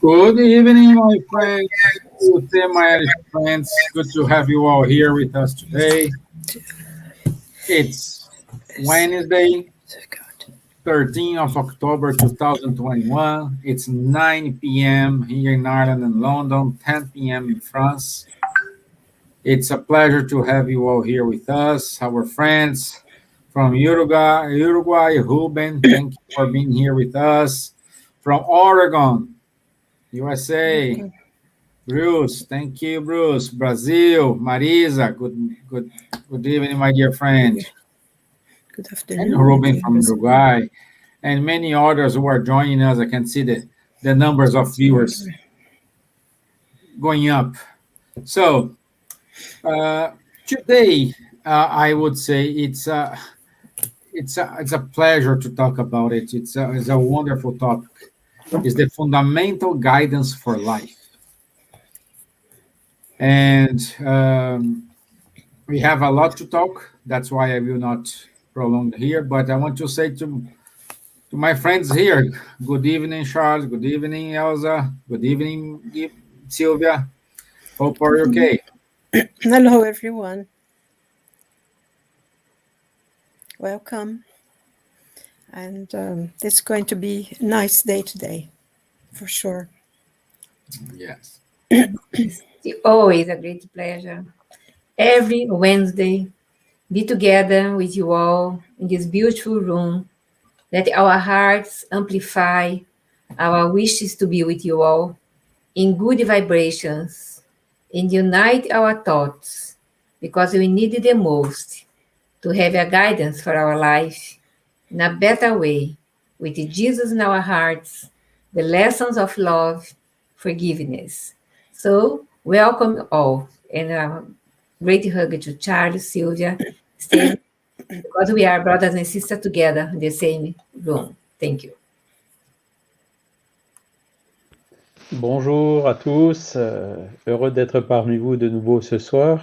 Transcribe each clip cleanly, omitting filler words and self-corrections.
Good evening, my friends. Good day, my Irish friends. Good to have you all here with us today. It's Wednesday, 13th of October 2021. It's 9 p.m. here in Ireland and London, 10 p.m. in France. It's a pleasure to have you all here with us, our friends from Uruguay, Ruben, thank you for being here with us. From Oregon, USA, Bruce, thank you, Bruce. Brazil, Marisa, good evening, my dear friend. Good afternoon. And Ruben from Uruguay, and many others who are joining us. I can see the numbers of viewers going up. So today, I would say it's a pleasure to talk about it. It's a wonderful topic. It's the fundamental guidance for life. And we have a lot to talk. That's why I will not prolong here. But I want to say to my friends here, good evening, Charles. Good evening, Elsa. Good evening, Silvia. Hope are you okay? Hello, everyone. Welcome. And it's going to be a nice day today, for sure. Yes. It's always a great pleasure. Every Wednesday, be together with you all in this beautiful room. Let our hearts amplify our wishes to be with you all in good vibrations and unite our thoughts because we need it the most to have a guidance for our life in a better way with Jesus in our hearts, the lessons of love, forgiveness. So, welcome all, and a great hug to Charles, Silvia, Stevan, because we are brothers and sisters together in the same room. Thank you. Bonjour à tous, heureux d'être parmi vous de nouveau ce soir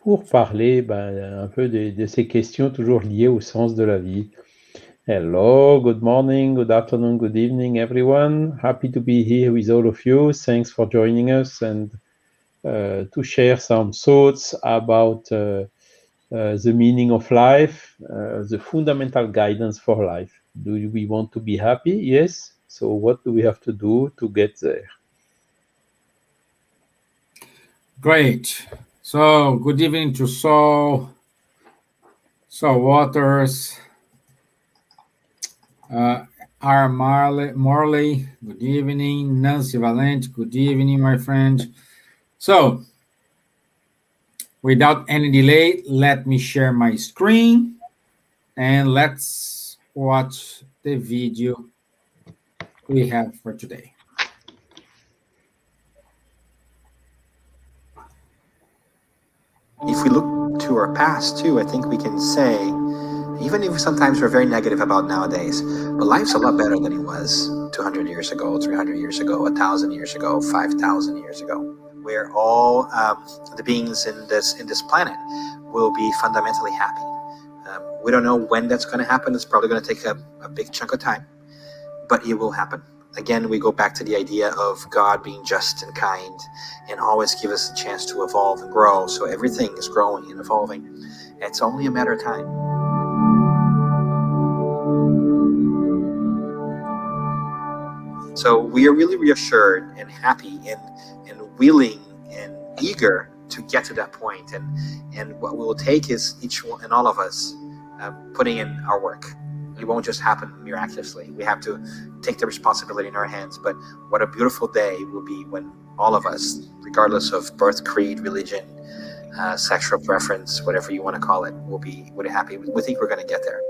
pour parler un peu de ces questions toujours liées au sens de la vie. Hello, good morning, good afternoon, good evening, everyone. Happy to be here with all of you. Thanks for joining us and to share some thoughts about the meaning of life, the fundamental guidance for life. Do we want to be happy? Yes. So what do we have to do to get there? Great. So good evening to Saul Waters, R. Morley, good evening. Nancy Valente, good evening, my friend. So, without any delay, let me share my screen and let's watch the video we have for today. If we look to our past too, I think we can say, even if sometimes we're very negative about nowadays, but life's a lot better than it was 200 years ago, 300 years ago, 1,000 years ago, 5,000 years ago. Where all the beings in this planet will be fundamentally happy. We don't know when that's going to happen. It's probably going to take a big chunk of time, but it will happen. Again, we go back to the idea of God being just and kind and always give us a chance to evolve and grow. So everything is growing and evolving. It's only a matter of time. So we are really reassured and happy and willing and eager to get to that point. And what we will take is each one and all of us putting in our work. It won't just happen miraculously. We have to take the responsibility in our hands. But what a beautiful day will be when all of us, regardless of birth, creed, religion, sexual preference, whatever you want to call it, will be happy. We think we're going to get there.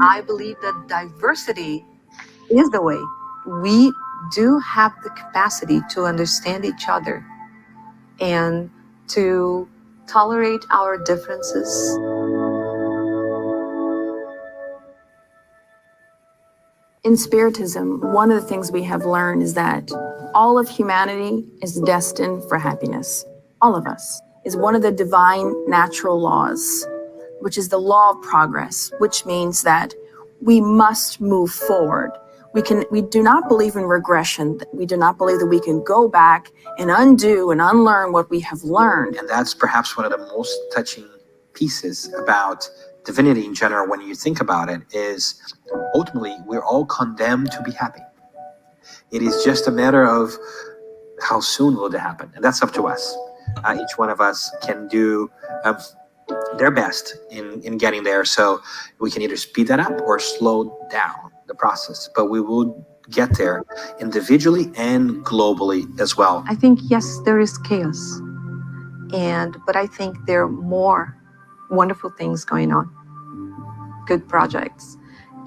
I believe that diversity is the way. We do have the capacity to understand each other and to tolerate our differences. In Spiritism, one of the things we have learned is that all of humanity is destined for happiness. All of us is one of the divine natural laws, which is the law of progress, which means that we must move forward. We do not believe in regression. We do not believe that we can go back and undo and unlearn what we have learned. And that's perhaps one of the most touching pieces about divinity in general, when you think about it, is ultimately we're all condemned to be happy. It is just a matter of how soon will it happen, and that's up to us. Each one of us can do their best in getting there, so we can either speed that up or slow down the process, but we will get there individually and globally as well. I think, yes, there is chaos, but I think there are more wonderful things going on, good projects,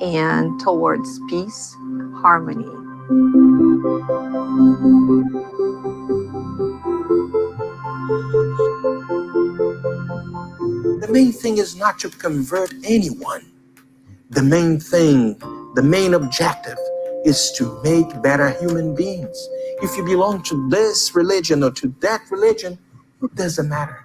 and towards peace, harmony. The main thing is not to convert anyone. The main thing, the main objective is to make better human beings. If you belong to this religion or to that religion, it doesn't matter.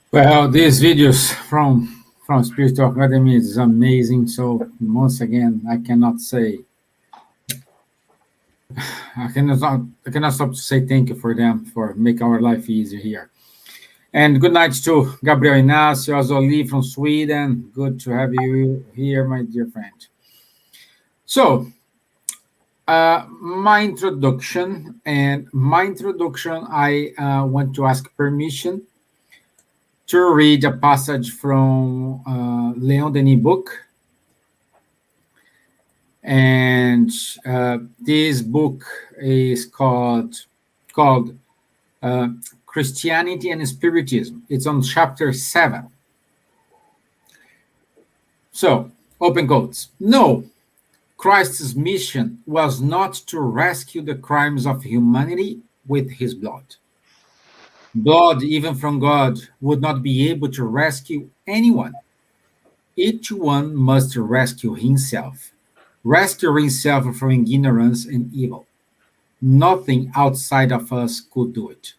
Well, these videos from Spiritual Academy is amazing. So once again, I cannot stop to say thank you for them for make our life easier here. And good night to Gabriel Inácio Azoli from Sweden. Good to have you here, my dear friend. So my introduction, I want to ask permission to read a passage from Leon Denis' book. And this book is called Christianity and Spiritism. It's on chapter 7. So, open quotes. No, Christ's mission was not to rescue the crimes of humanity with his blood. Blood, even from God, would not be able to rescue anyone. Each one must rescue himself from ignorance and evil. Nothing outside of us could do it.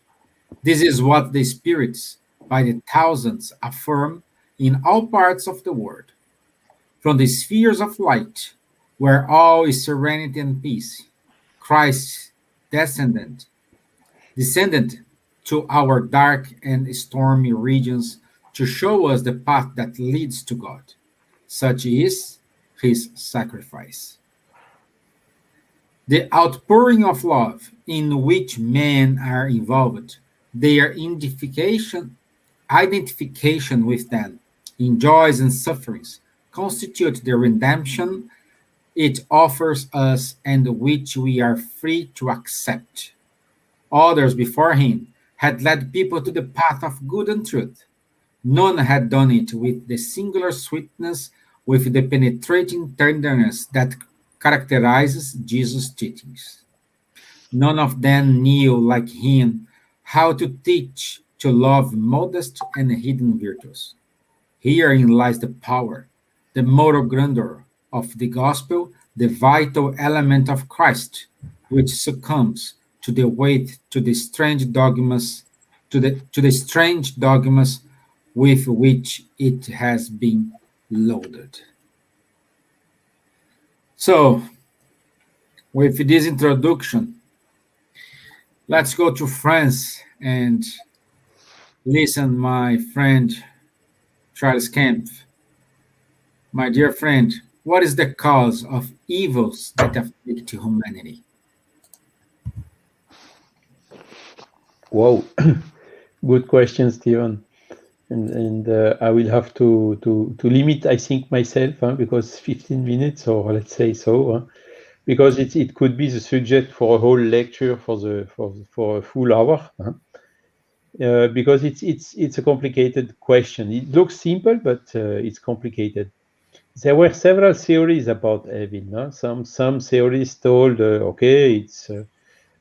This is what the spirits, by the thousands, affirm in all parts of the world. From the spheres of light, where all is serenity and peace, Christ descended to our dark and stormy regions to show us the path that leads to God. Such is his sacrifice. The outpouring of love in which men are involved, their identification with them in joys and sufferings, constitute the redemption it offers us and which we are free to accept. Others before him had led people to the path of good and truth. None had done it with the singular sweetness, with the penetrating tenderness that characterizes Jesus' teachings. None of them knew, like him, how to teach to love modest and hidden virtues. Herein lies the power, the moral grandeur of the gospel, the vital element of Christ, which succumbs to the weight, to the strange dogmas with which it has been loaded. So, with this introduction, let's go to France and listen, my friend Charles Kempf. My dear friend, what is the cause of evils that afflict humanity? Wow, good question, Stevan. And I will have to limit, I think, myself, because 15 minutes, or let's say so, because it could be the subject for a whole lecture for a full hour, because it's a complicated question. It looks simple, but it's complicated. There were several theories about evil. Some theories told, okay, it's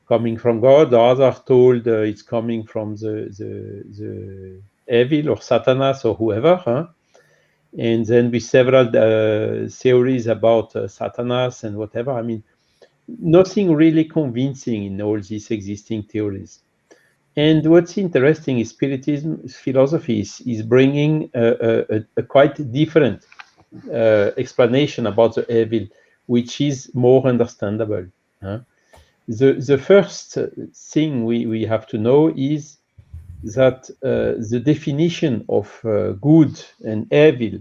coming from God. Others told it's coming from the evil or Satanas or whoever. and then with several theories about Satanas and whatever. I mean, nothing really convincing in all these existing theories. And what's interesting is Spiritism philosophy is bringing a quite different explanation about the evil, which is more understandable. The first thing we have to know is that the definition of good and evil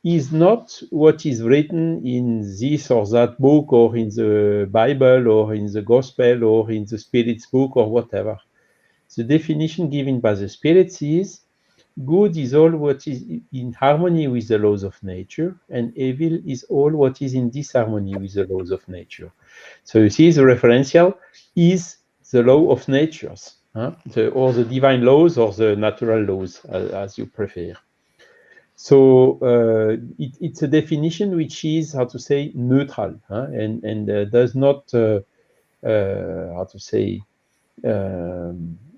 is not what is written in this or that book or in the Bible or in the Gospel or in the Spirit's book or whatever. The definition given by the Spirits is good is all what is in harmony with the laws of nature, and evil is all what is in disharmony with the laws of nature. So you see, the referential is the law of natures, or the divine laws or the natural laws, as you prefer. So it's a definition which is, how to say, neutral, and does not, how to say,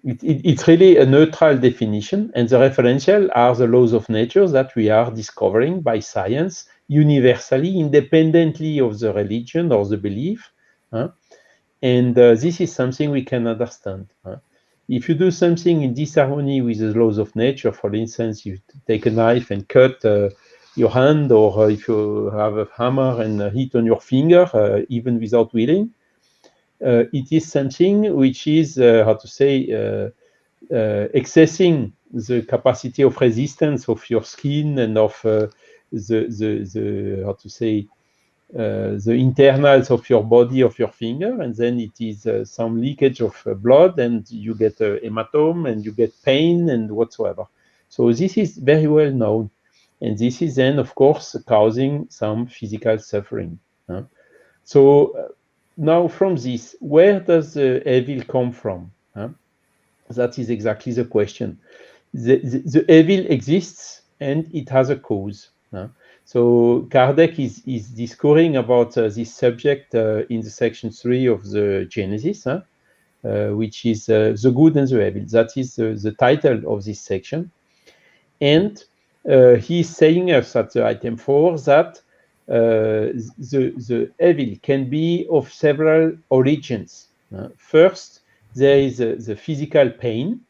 it's really a neutral definition, and the referential are the laws of nature that we are discovering by science universally, independently of the religion or the belief. And this is something we can understand. If you do something in disharmony with the laws of nature, for instance, you take a knife and cut your hand, or if you have a hammer and hit on your finger, even without willing, it is something which is, how to say, accessing the capacity of resistance of your skin and of the how to say, the internals of your body, of your finger, and then it is some leakage of blood, and you get a hematome, and you get pain and whatsoever. So this is very well known, and this is then, of course, causing some physical suffering. So now from this, where does the evil come from? That is exactly the question. The evil exists, and it has a cause. So Kardec is discoursing about this subject in the section 3 of the Genesis, which is the good and the evil. That is the title of this section. And he's saying us at the item 4 that the evil can be of several origins. First, there is the physical pain,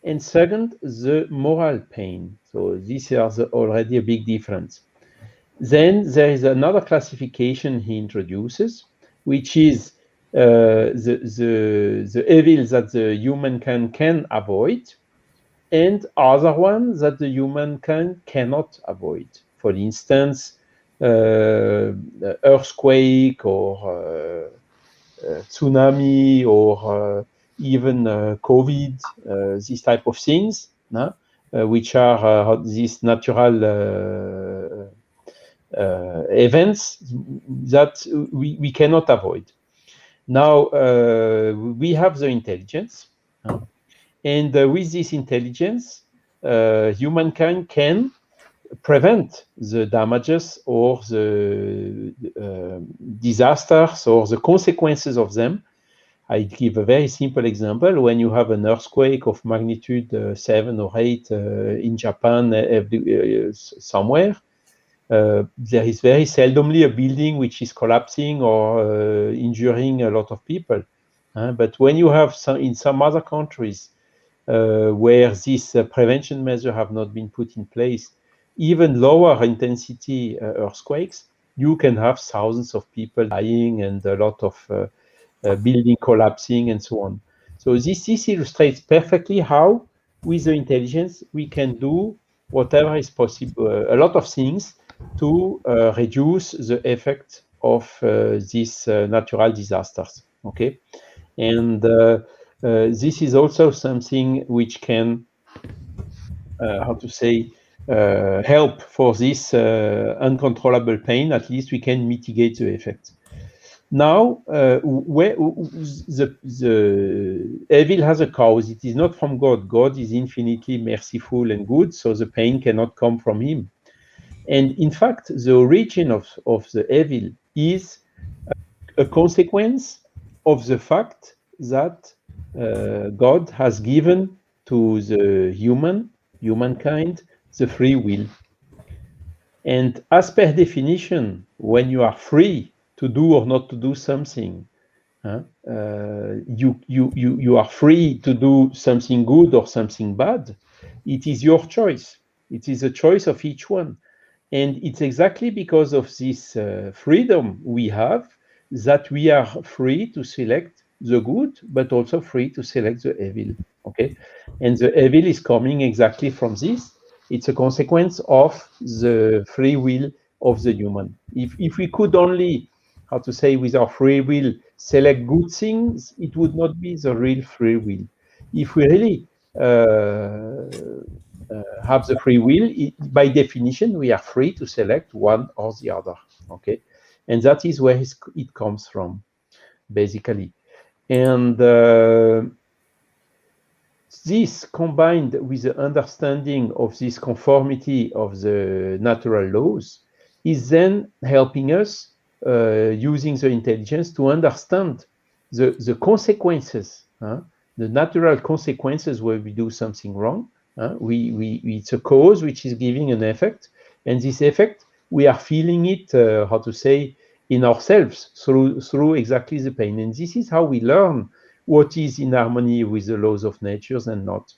and second, the moral pain. So these are already a big difference. Then there is another classification he introduces, which is the evil that the humankind can avoid, and other ones that the humankind cannot avoid. For instance, earthquake or tsunami or even COVID, these type of things, which are these natural events that we cannot avoid. Now, we have the intelligence, and with this intelligence, humankind can prevent the damages or the disasters or the consequences of them. I give a very simple example. When you have an earthquake of magnitude 7 or 8 in Japan, somewhere, there is very seldomly a building which is collapsing or injuring a lot of people. But when you have in some other countries where these prevention measures have not been put in place, even lower intensity earthquakes, you can have thousands of people dying and a lot of building collapsing and so on. So this illustrates perfectly how, with the intelligence, we can do whatever is possible, a lot of things to reduce the effect of these natural disasters. Okay, and this is also something which can, how to say, help for this uncontrollable pain. At least we can mitigate the effect. Now, where the evil has a cause. It is not from God. God is infinitely merciful and good, so the pain cannot come from him. And in fact, the origin of the evil is a consequence of the fact that God has given to the humankind, the free will. And as per definition, when you are free to do or not to do something, you are free to do something good or something bad. It is your choice. It is a choice of each one. And it's exactly because of this freedom we have that we are free to select the good, but also free to select the evil. Okay, and the evil is coming exactly from this. It's a consequence of the free will of the human. If we could only, how to say, with our free will, select good things, it would not be the real free will. If we really have the free will, by definition, we are free to select one or the other. Okay, and that is where it comes from, basically. And this, combined with the understanding of this conformity of the natural laws, is then helping us using the intelligence to understand the consequences, the natural consequences when we do something wrong. It's a cause which is giving an effect, and this effect we are feeling it, how to say, in ourselves through exactly the pain. And this is how we learn what is in harmony with the laws of nature and not,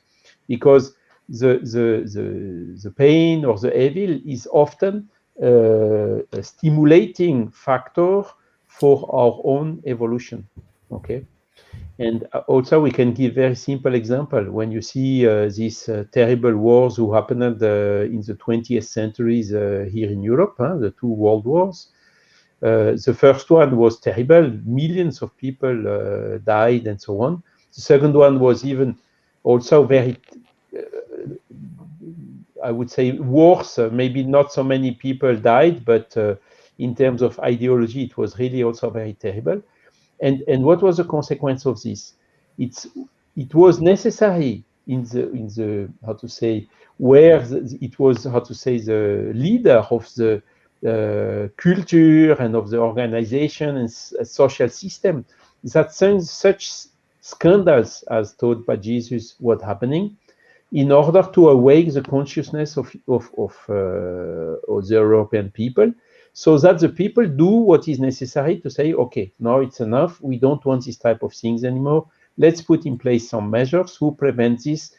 because the pain or the evil is often a stimulating factor for our own evolution. Okay. And also we can give very simple example. When you see these terrible wars who happened in the 20th centuries here in Europe, the two world wars. The first one was terrible. Millions of people died and so on. The second one was even also very, I would say, worse. Maybe not so many people died, but in terms of ideology, it was really also very terrible. And what was the consequence of this? It was necessary in the how to say, where it was, how to say, the leader of the culture and of the organization and social system, that such scandals as taught by Jesus were happening, in order to awake the consciousness of the European people, so that the people do what is necessary to say, okay, now it's enough, we don't want this type of things anymore, let's put in place some measures to prevent this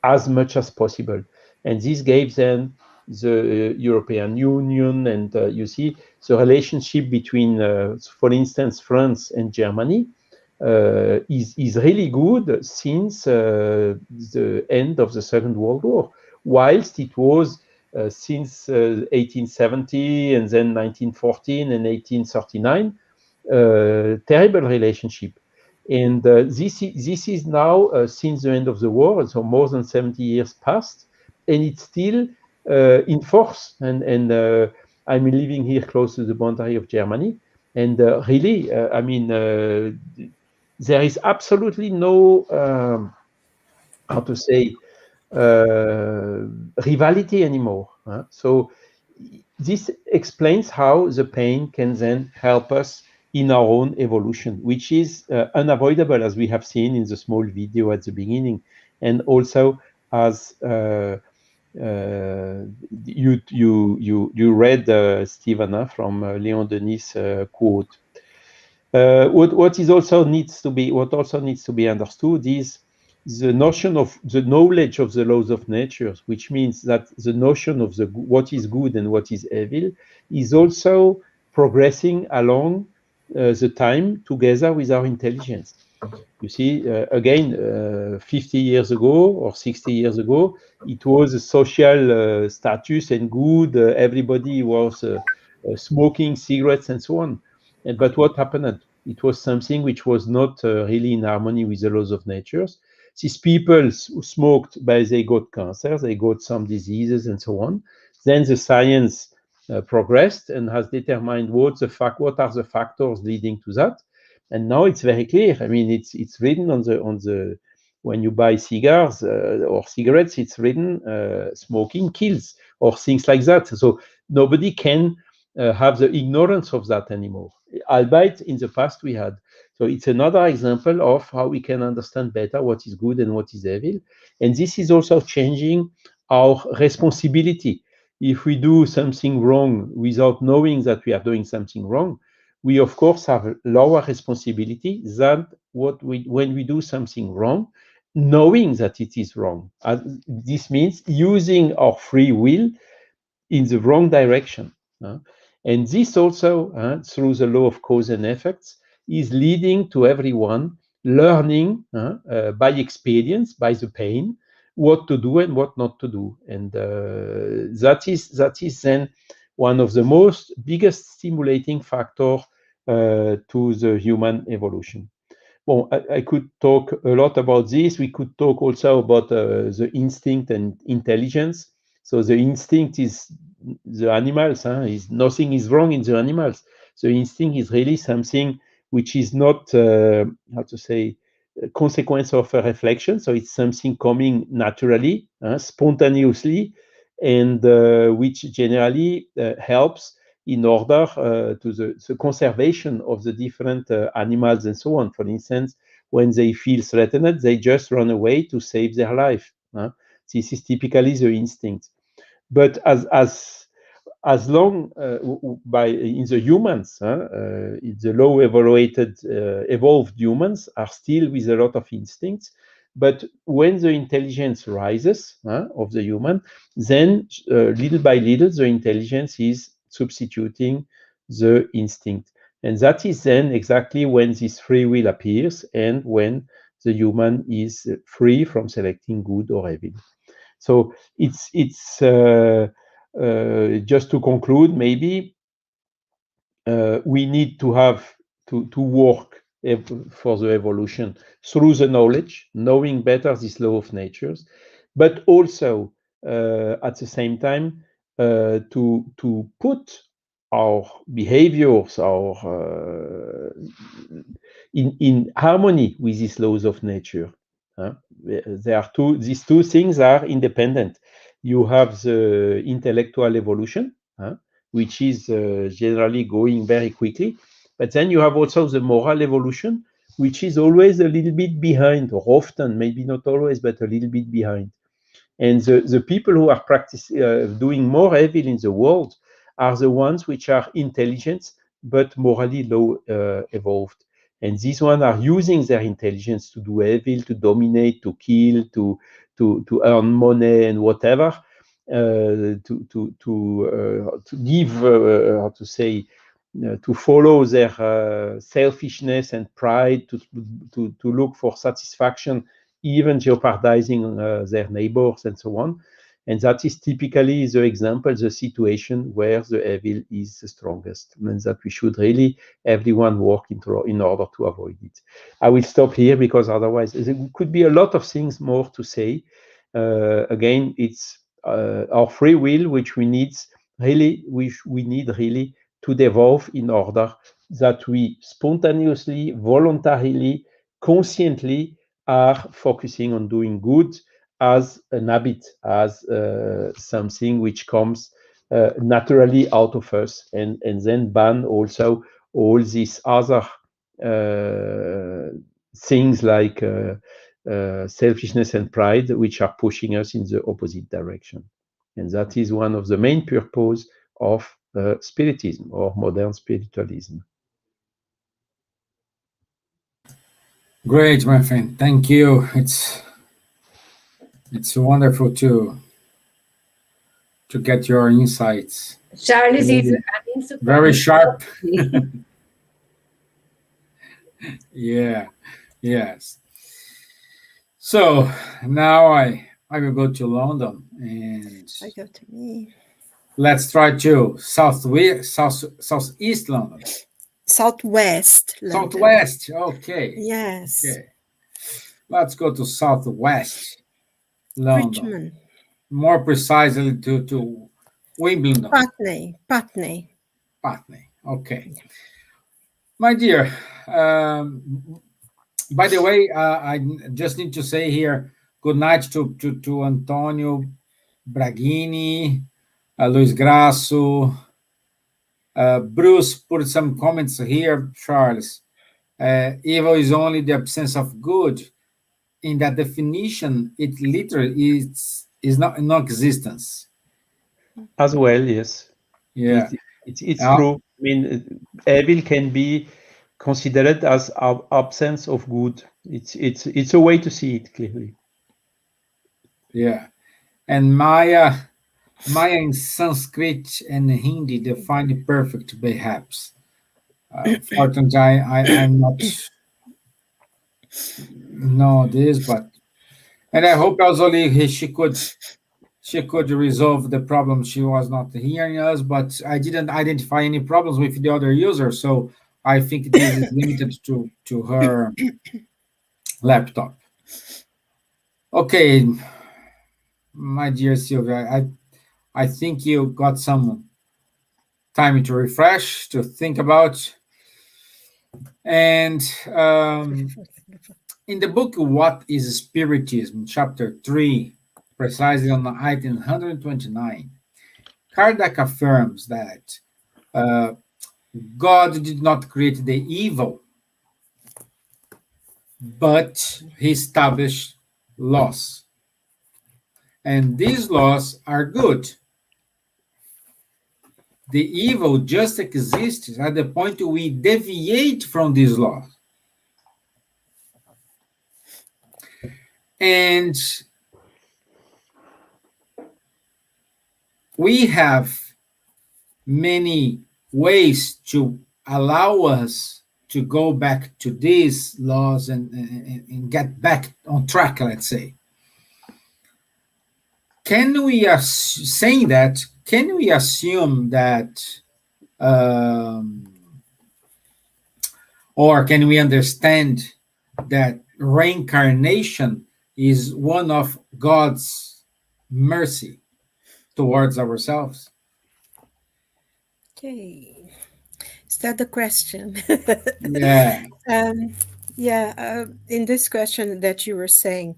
as much as possible. And this gave them the European Union, and you see the relationship between, for instance, France and Germany is really good since the end of the Second World War, whilst it was since 1870 and then 1914 and 1839, terrible relationship. And this is now since the end of the war, so more than 70 years passed, and it's still in force. And I'm living here close to the boundary of Germany, and really, I mean, there is absolutely no, how to say, rivalry anymore. So this explains how the pain can then help us in our own evolution, which is unavoidable, as we have seen in the small video at the beginning, and also as you read, Stevan, from Leon Denis' quote. What also needs to be understood is the notion of the knowledge of the laws of nature, which means that the notion of what is good and what is evil is also progressing along the time together with our intelligence. You see, again, 50 years ago or 60 years ago, it was a social status and good. Everybody was smoking cigarettes and so on. But what happened? It was something which was not really in harmony with the laws of nature. These people smoked, but they got cancer, they got some diseases and so on. Then the science progressed and has determined what are the factors leading to that. And now it's very clear. I mean, it's written on the when you buy cigars or cigarettes, it's written smoking kills or things like that. So nobody can have the ignorance of that anymore, albeit in the past we had. So it's another example of how we can understand better what is good and what is evil. And this is also changing our responsibility. if we do something wrong without knowing that we are doing something wrong, we of course have a lower responsibility than when we do something wrong, knowing that it is wrong. This means using our free will in the wrong direction. And this also, through the law of cause and effects, is leading to everyone learning by experience, by the pain, what to do and what not to do. And that is then one of the most biggest stimulating factor to the human evolution. Well, I could talk a lot about this. We could talk also about the instinct and intelligence. So the instinct is the animals. Nothing is wrong in the animals. The instinct is really something which is not, how to say, a consequence of a reflection. So it's something coming naturally, spontaneously, and which generally helps in order to the conservation of the different animals and so on. For instance, when they feel threatened, they just run away to save their life. This is typically the instinct. But as long in the humans, the low evolved humans are still with a lot of instincts. But when the intelligence rises of the human, then little by little, the intelligence is substituting the instinct. And that is then exactly when this free will appears and when the human is free from selecting good or evil. So it's just to conclude, maybe we need to have to work for the evolution through the knowledge, knowing better this law of natures, but also at the same time to put our behaviors, in harmony with these laws of nature. These two things are independent. You have the intellectual evolution, which is generally going very quickly, but then you have also the moral evolution, which is always a little bit behind, or often, maybe not always, but a little bit behind. And the people who are doing more evil in the world are the ones which are intelligent but morally low evolved. And these ones are using their intelligence to do evil, to dominate, to kill, to earn money and whatever, to give, how to say, to follow their selfishness and pride, to look for satisfaction, even jeopardizing their neighbors and so on. And that is typically the example, the situation where the evil is the strongest, and that we should really, everyone work in order to avoid it. I will stop here because otherwise there could be a lot of things more to say. Again, it's our free will, which we need really to devolve in order that we spontaneously, voluntarily, consciently are focusing on doing good as an habit, as something which comes naturally out of us, and then ban also all these other things like selfishness and pride, which are pushing us in the opposite direction. And that is one of the main purposes of Spiritism or modern spiritualism. Great, my friend. Thank you. It's wonderful to get your insights. Charles is very sharp. Yeah. Yes. So now I will go to London, and I go to me. Let's try to southeast London. Southwest London. Southwest. Okay. Yes. Okay. Let's go to southwest London. Richmond. More precisely to Wimbledon. Putney. Okay. My dear, by the way, I just need to say here, good night to Antonio Braghini, Luis Grasso, Bruce put some comments here, Charles. Evil is only the absence of good. In that definition, it literally is not non-existence. As well, yes. Yeah. It's true. I mean, evil can be considered as absence of good. It's a way to see it clearly. Yeah. And Maya in Sanskrit and Hindi define the perfect, perhaps. Unfortunately, I'm not know this, but and I hope also she could resolve the problem. She was not hearing us, but I didn't identify any problems with the other user, so I think this is limited to her laptop. Okay, my dear Silvia, I think you got some time to refresh, to think about, and in the book "What is Spiritism," chapter 3, precisely on item 129, Kardec affirms that God did not create the evil, but he established laws. And these laws are good. The evil just exists at the point we deviate from these laws. And we have many ways to allow us to go back to these laws and get back on track, let's say. Can we saying that? Can we assume that, or can we understand that reincarnation is one of God's mercy towards ourselves? Okay. Is that the question? Yeah. In this question that you were saying,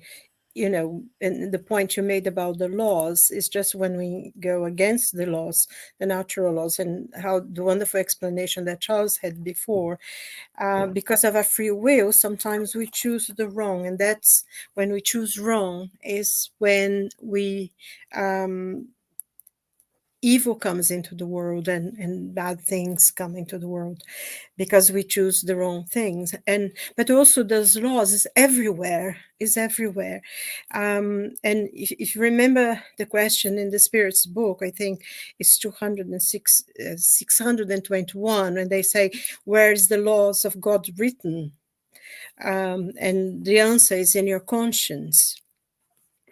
and the point you made about the laws is just when we go against the laws, the natural laws, and how the wonderful explanation that Charles had before, because of our free will, sometimes we choose the wrong, and that's when we choose wrong is when we evil comes into the world and bad things come into the world because we choose the wrong things. But also those laws is everywhere. And if you remember the question in the Spirit's book, I think it's 206 621, and they say, where is the laws of God written? And the answer is in your conscience.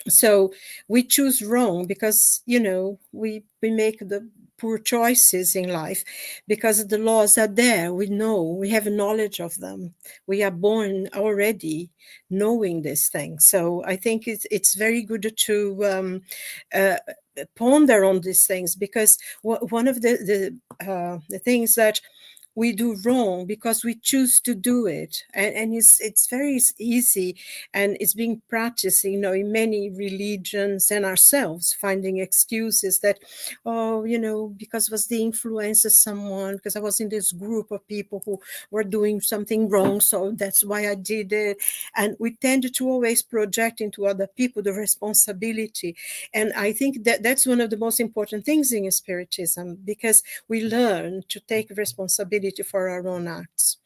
So we choose wrong because we make the poor choices in life because the laws are there. We know, we have knowledge of them. We are born already knowing this thing. So I think it's very good to ponder on these things, because one of the things that we do wrong because we choose to do it, and it's very easy, and it's being practiced in many religions, and ourselves finding excuses that, because I was the influence of someone, because I was in this group of people who were doing something wrong, so that's why I did it. And we tend to always project into other people the responsibility, and I think that that's one of the most important things in Spiritism, because we learn to take responsibility for our own acts.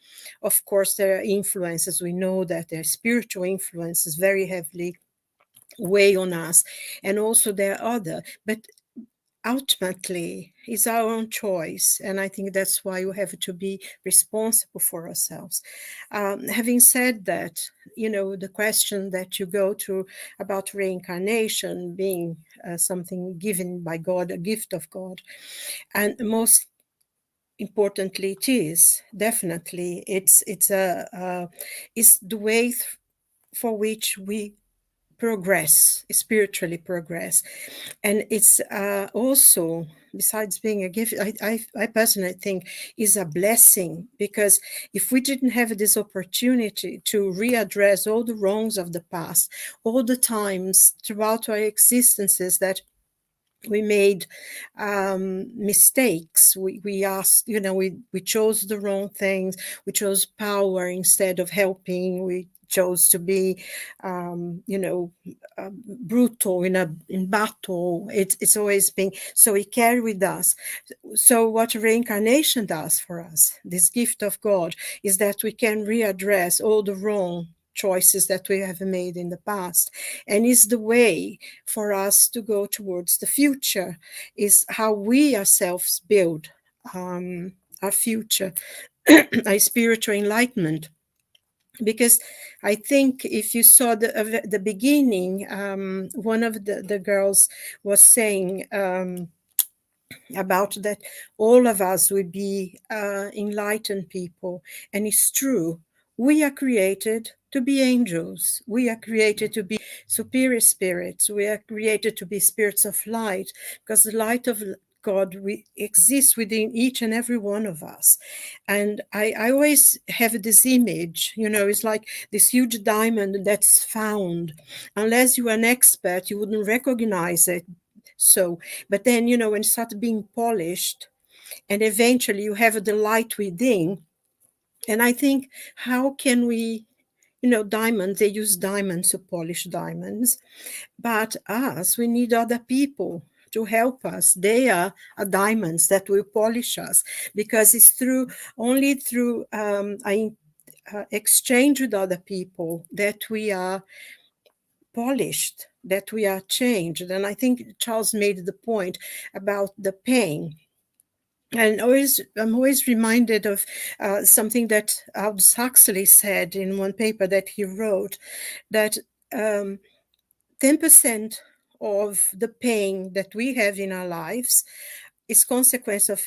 Of course, there are influences. We know that there are spiritual influences very heavily weigh on us, and also there are other, but ultimately it's our own choice, and I think that's why we have to be responsible for ourselves. Having said that, the question that you go to about reincarnation being something given by God, a gift of God, and most importantly, it is definitely it's the way for which we spiritually progress, and it's also, besides being a gift, I personally think is a blessing, because if we didn't have this opportunity to readdress all the wrongs of the past, all the times throughout our existences that we made mistakes, we asked, we chose the wrong things, we chose power instead of helping, we chose to be, brutal in battle. It's always been, so he carried with us. So what reincarnation does for us, this gift of God, is that we can readdress all the wrong choices that we have made in the past, and is the way for us to go towards the future, is how we ourselves build our future, a spiritual enlightenment. Because I think if you saw the beginning, one of the girls was saying about that all of us would be enlightened people. And it's true. We are created to be angels. We are created to be superior spirits. We are created to be spirits of light, because the light of God exists within each and every one of us. And I always have this image, it's like this huge diamond that's found. Unless you're an expert, you wouldn't recognize it. So, but then, when it starts being polished, and eventually you have the light within. And I think, how can we, diamonds, they use diamonds to polish diamonds, but us, we need other people to help us. They are diamonds that will polish us, because it's only through exchange with other people that we are polished, that we are changed. And I think Charles made the point about the pain. And I'm always reminded of something that Aldous Huxley said in one paper that he wrote, that 10% of the pain that we have in our lives is consequence of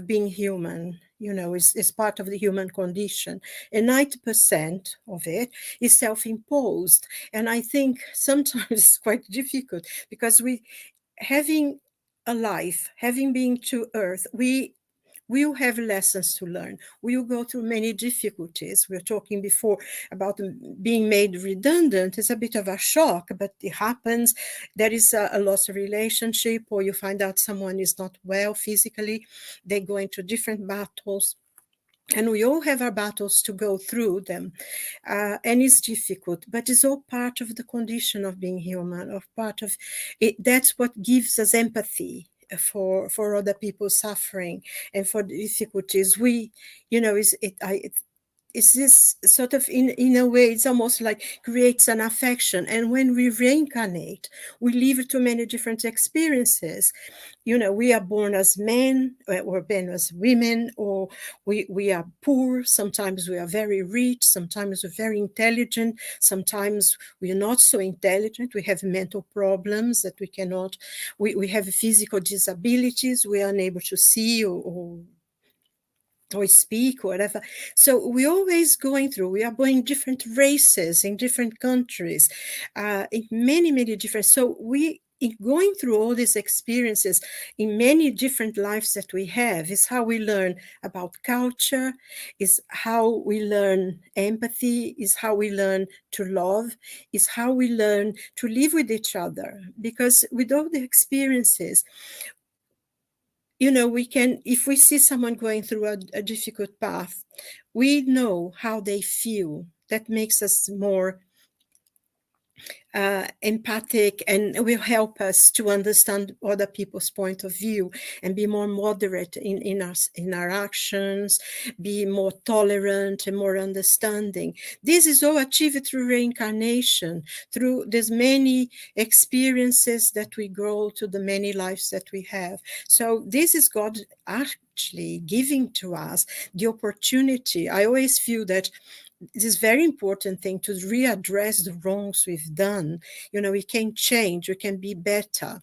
being human, is part of the human condition. And 90% of it is self-imposed. And I think sometimes it's quite difficult, because having a life, having been to earth, we will have lessons to learn. We will go through many difficulties. We were talking before about being made redundant. It's a bit of a shock, but it happens. There is a loss of relationship, or you find out someone is not well physically. They go into different battles. And we all have our battles to go through them. And it's difficult, but it's all part of the condition of being human, of part of it. That's what gives us empathy for other people's suffering and for the difficulties. It's this sort of, in a way, it's almost like creates an affection. And when we reincarnate, we live too many different experiences. We are born as men, or born as women, or we are poor. Sometimes we are very rich. Sometimes we're very intelligent. Sometimes we are not so intelligent. We have mental problems that we cannot, we have physical disabilities. We are unable to see or speak, or whatever. So we're always we are going different races in different countries, in many, many different. So in going through all these experiences in many different lives that we have, is how we learn about culture, is how we learn empathy, is how we learn to love, is how we learn to live with each other. Because with all the experiences, we can, if we see someone going through a difficult path, we know how they feel. That makes us more empathic, and will help us to understand other people's point of view, and be more moderate in our actions, be more tolerant and more understanding. This is all achieved through reincarnation, through these many experiences that we grow, to the many lives that we have. So this is God actually giving to us the opportunity. I always feel that it is very important thing to readdress the wrongs we've done. We can change, we can be better.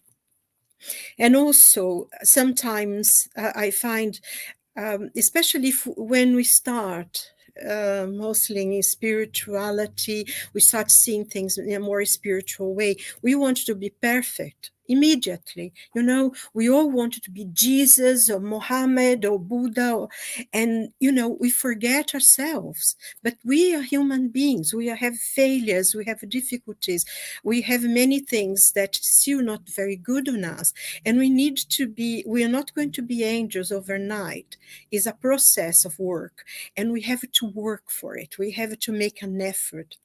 And also, sometimes I find, especially when we start, mostly in spirituality, we start seeing things in a more spiritual way. We want to be perfect immediately. We all wanted to be Jesus or Mohammed or Buddha, and we forget ourselves. But we are human beings. We have failures, we have difficulties, we have many things that still not very good on us, and we are not going to be angels overnight. It's a process of work, and we have to work for it. We have to make an effort.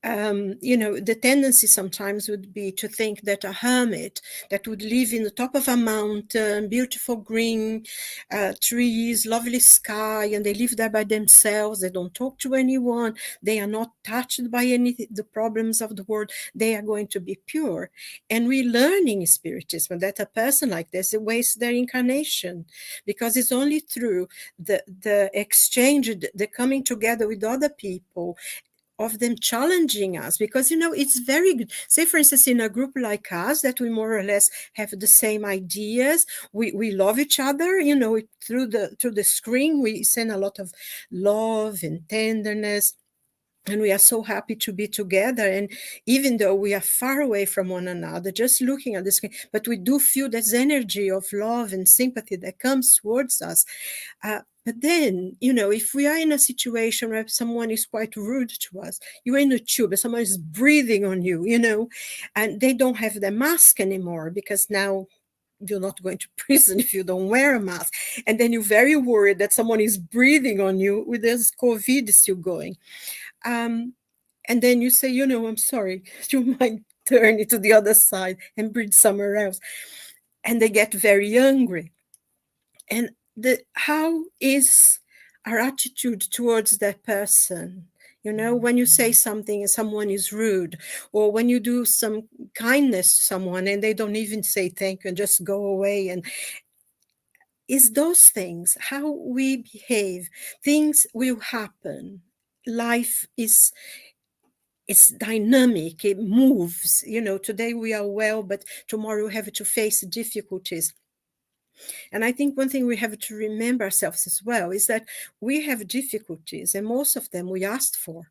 The tendency sometimes would be to think that a hermit that would live in the top of a mountain, beautiful green trees, lovely sky, and they live there by themselves. They don't talk to anyone. They are not touched by the problems of the world. They are going to be pure. And we learn in Spiritism that a person like this wastes their incarnation, because it's only through the exchange, the coming together with other people, of them challenging us, because it's very good. Say, for instance, in a group like us, that we more or less have the same ideas, we love each other, through the screen we send a lot of love and tenderness, and we are so happy to be together. And even though we are far away from one another, just looking at the screen, but we do feel this energy of love and sympathy that comes towards us. But then, if we are in a situation where someone is quite rude to us, you're in a tube and someone is breathing on you, and they don't have their mask anymore, because now you're not going to prison if you don't wear a mask. And then you're very worried that someone is breathing on you with this COVID still going. And then you say, I'm sorry, you might turn it to the other side and breathe somewhere else. And they get very angry. And how is our attitude towards that person? When you say something and someone is rude, or when you do some kindness to someone and they don't even say thank you and just go away, and is those things how we behave? Things will happen. Life is dynamic, it moves. Today we are well, but tomorrow we have to face difficulties. And I think one thing we have to remember ourselves as well is that we have difficulties, and most of them we asked for.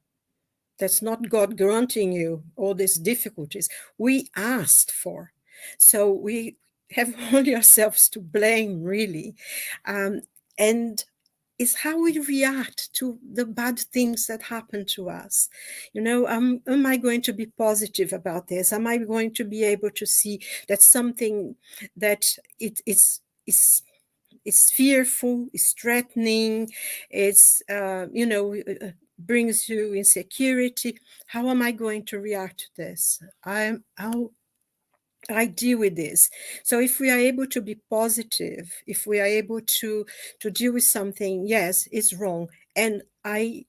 That's not God granting you all these difficulties. We asked for. So we have only ourselves to blame, really. And it's how we react to the bad things that happen to us. Am I going to be positive about this? Am I going to be able to see that something that is fearful, is threatening, brings you insecurity? How am I going to react to this? I deal with this. So if we are able to be positive, if we are able to deal with something, yes, it's wrong, and I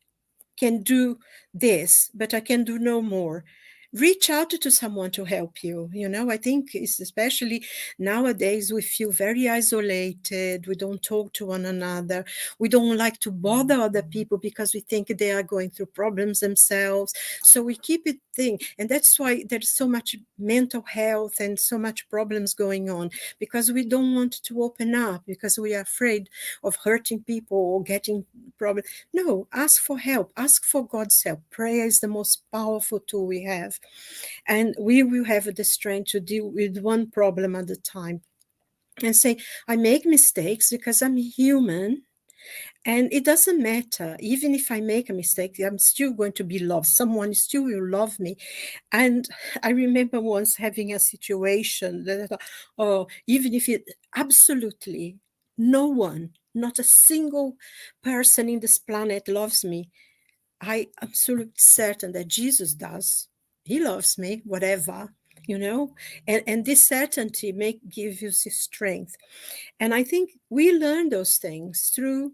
can do this, but I can do no more. Reach out to someone to help you. I think it's especially nowadays we feel very isolated. We don't talk to one another. We don't like to bother other people because we think they are going through problems themselves. So we keep it thing. And that's why there's so much mental health and so much problems going on, because we don't want to open up, because we are afraid of hurting people or getting problems. No, ask for help. Ask for God's help. Prayer is the most powerful tool we have. And we will have the strength to deal with one problem at a time and say, I make mistakes because I'm human. And it doesn't matter. Even if I make a mistake, I'm still going to be loved. Someone still will love me. And I remember once having a situation that, even if it absolutely no one, not a single person in this planet loves me, I am absolutely certain that Jesus does. He loves me, whatever, and this certainty give you this strength. And I think we learn those things through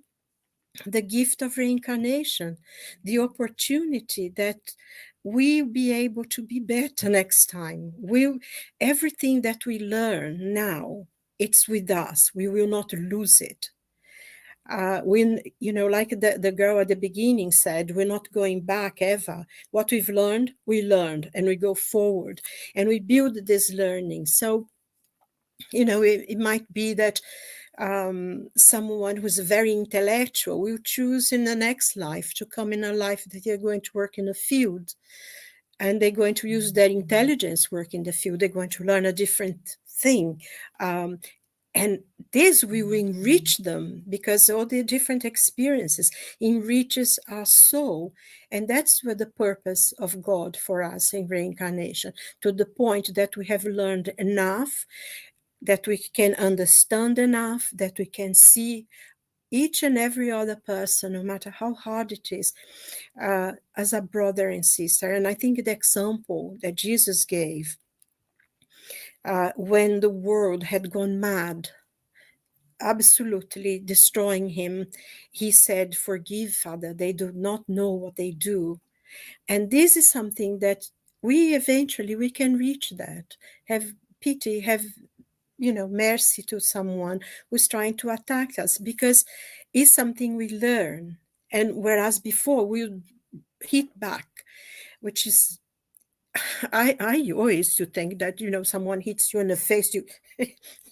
the gift of reincarnation, the opportunity that we'll be able to be better next time. Everything that we learn now, it's with us. We will not lose it. When, like the girl at the beginning said, we're not going back ever. What we've learned, we learned, and we go forward and we build this learning. So, it might be that someone who's very intellectual will choose in the next life to come in a life that you're going to work in a field. and they're going to use their intelligence work in the field. They're going to learn a different thing. And this will enrich them, because all the different experiences enriches our soul. And that's what the purpose of God for us in reincarnation, to the point that we have learned enough, that we can understand enough, that we can see each and every other person, no matter how hard it is, as a brother and sister. And I think the example that Jesus gave, when the world had gone mad, absolutely destroying him, he said, "Forgive, Father, they do not know what they do." And this is something that we eventually, we can reach that. Have pity, have, mercy to someone who's trying to attack us, because it's something we learn. And whereas before we would hit back, which is, I always used to think that, someone hits you in the face,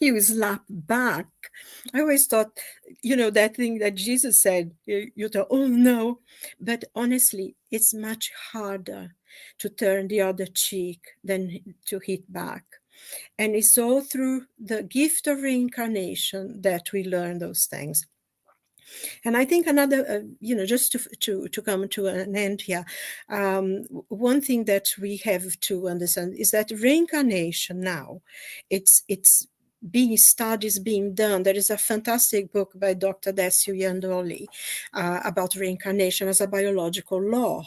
you slap back. I always thought, that thing that Jesus said, you thought, oh no. But honestly, it's much harder to turn the other cheek than to hit back. And it's all through the gift of reincarnation that we learn those things. And I think another, just to come to an end here, one thing that we have to understand is that reincarnation now, it's being studies being done. There is a fantastic book by Dr. Desio Yandoli about reincarnation as a biological law.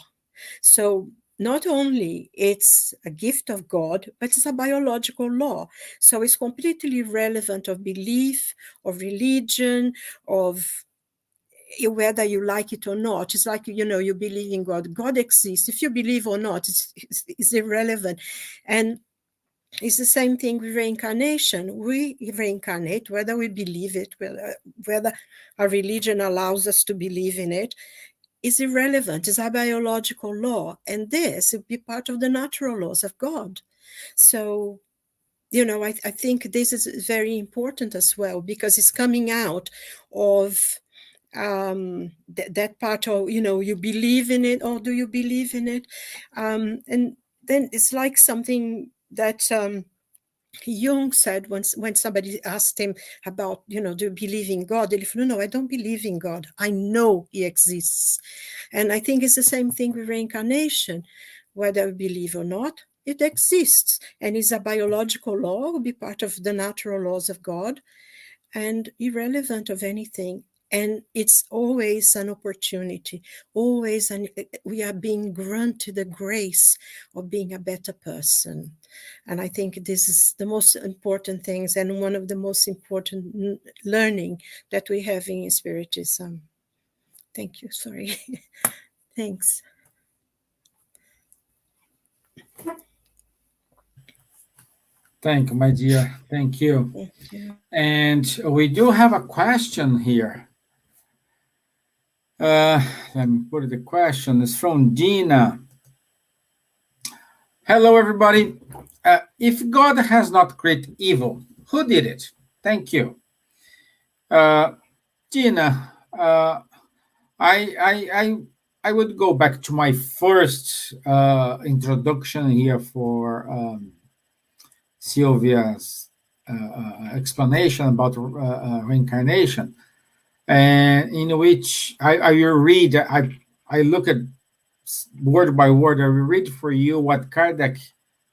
So not only it's a gift of God, but it's a biological law. So it's completely irrelevant of belief, of religion, of whether you like it or not. It's like, you believe in God. God exists. If you believe or not, it's irrelevant. And it's the same thing with reincarnation. We reincarnate, whether we believe it, whether our religion allows us to believe in it, is irrelevant. It's a biological law. And this will be part of the natural laws of God. So, I think this is very important as well, because it's coming out of that part of, you believe in it, or do you believe in it? And then it's like something that Jung said when somebody asked him about, do you believe in God? He said, no, I don't believe in God. I know he exists. And I think it's the same thing with reincarnation. Whether we believe or not, it exists. And it's a biological law, will be part of the natural laws of God, and irrelevant of anything. And it's always an opportunity, we are being granted the grace of being a better person. And I think this is the most important things, and one of the most important learning that we have in Spiritism. Thank you, sorry. Thanks. Thank you, my dear. Thank you. Thank you. And we do have a question here. Let me put the question. It's from Dina. Hello, everybody. If God has not created evil, who did it? Thank you. Dina, I would go back to my first introduction here for Silvia's explanation about reincarnation, and in which I will read, I look at word by word, I will read for you what Kardec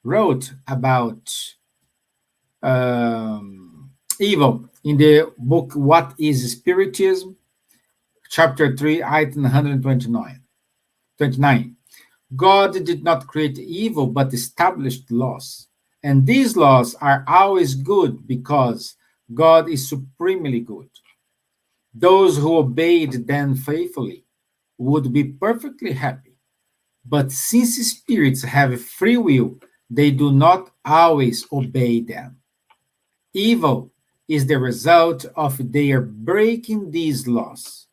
wrote about evil in the book What is Spiritism, chapter 3, item 129. God did not create evil, but established laws. And these laws are always good because God is supremely good. Those who obeyed them faithfully would be perfectly happy. But since spirits have free will, they do not always obey them. Evil is the result of their breaking these laws.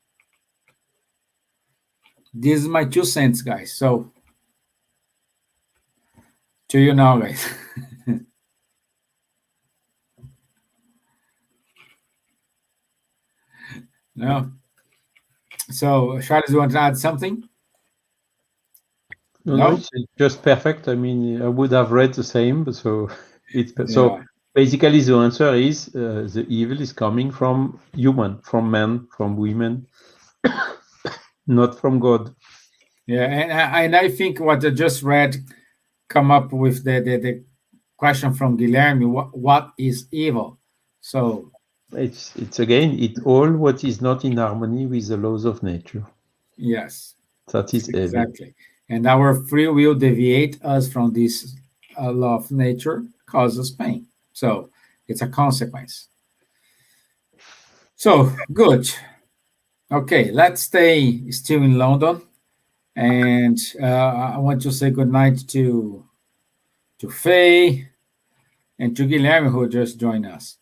This is my 2 cents, guys. So, to you now, guys. No. So, Charles, you want to add something? No, it's just perfect. I mean, I would have read the same, but so so basically the answer is the evil is coming from human, from men, from women, not from God. Yeah, and I think what I just read come up with the question from Guilherme, what is evil? So it's again, it all what is not in harmony with the laws of nature. yes, That is exactly. And our free will deviate us from this law of nature, causes pain. So it's a consequence. So good. Okay, let's stay still in London, and I want to say good night to Faye and to Guilherme, who just joined us.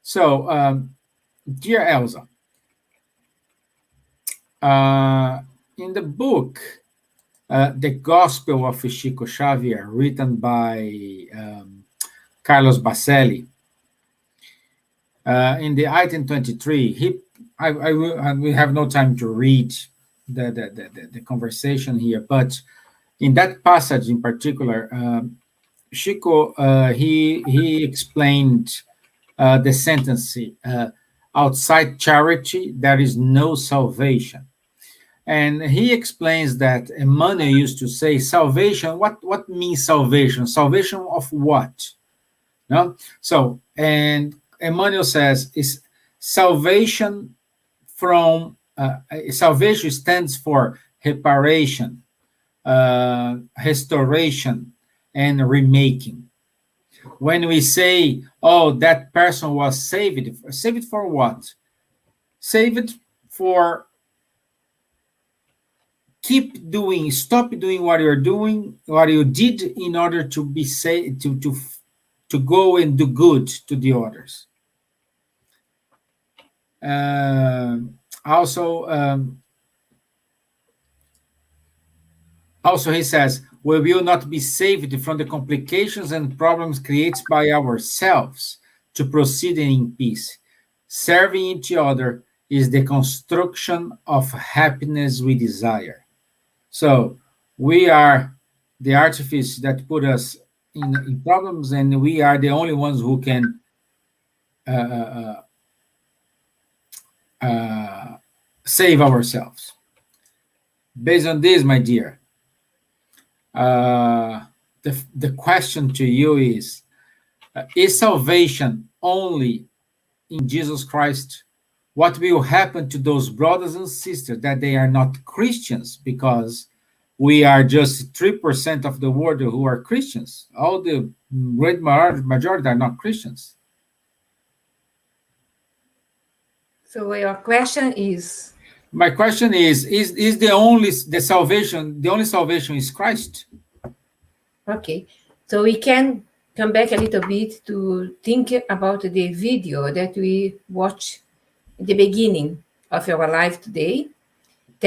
So, dear Elsa, in the book, The Gospel of Chico Xavier, written by Carlos Bacelli, in the item 23, we have no time to read the conversation here, but in that passage in particular, Chico, he explained the sentence, outside charity, there is no salvation. And he explains that Emmanuel used to say, salvation, what means salvation? Salvation of what? No? So, and Emmanuel says, is salvation from, salvation stands for reparation, restoration, and remaking. When we say, oh, that person was saved for what? Saved for stop doing what you're doing, what you did in order to be saved, to go and do good to the others. Also, he says, we will not be saved from the complications and problems created by ourselves to proceed in peace. Serving each other is the construction of happiness we desire. So we are the artifice that put us in problems, and we are the only ones who can save ourselves. Based on this, my dear, the question to you is salvation only in Jesus Christ? What will happen to those brothers and sisters that they are not Christians, because we are just 3% of the world who are Christians? All the great majority are not Christians. So your question is? My question is the only salvation is Christ? Okay, so we can come back a little bit to think about the video that we watched at the beginning of our life today.